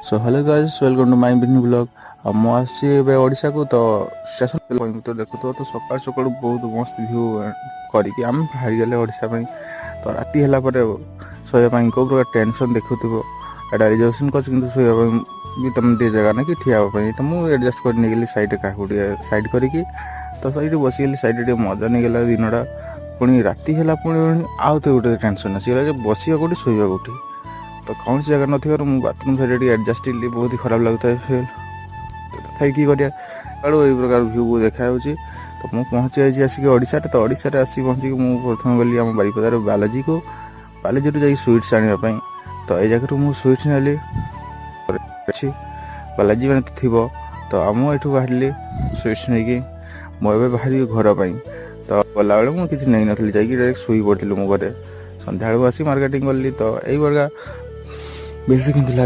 So hello guys welcome to my बिनी blog. अब मु आसी ओडिशा को तो स्टेशन तो देखुथो तो सकाळ सकाळ बहुत मस्त व्यू करिक आम बाहरी गले ओडिशा में। तो राति है शोया को प्रकार टेंशन देखुव एटा रिजर्वेशन कर शोया भी तुम टे जगह ना कि ठिया तो मुझे एडजस्ट कर गली सैड क्या सैड करी तो सही बसीगली सैड मजा नहीं गला दिनटा पुणी राति है पुणी आउ तो गोटे टेंशन आसगला बसिया कौटी शोया कौटी तो कौन सी जगह नथिबार मु बाथरूम साइड एडजस्ट बहुत ही खराब लगता है फिर थैंक करिया आड़ू यही प्रकार व्यू को देखा तो मुझे पहुँची जाइए आसिक ओडिशा तो ओडिशा आसी पहुँचिक मुझे प्रथम गली आम बारिपदार बालाजी को बालाजी जा स्वीट्स आने तो ये जगह मुझे स्वीट्स नेली बालाजी मैंने थी तो आम ये बाहर स्वीट्स नहीं मुझे बाहरी घर तो गला बेले मुझे किसी नहीं नी डायरेक्ट शुई पड़ी मो घर सन्ध्या आसी मार्केटिंग कली तो यही प्रकार बिल्डिंग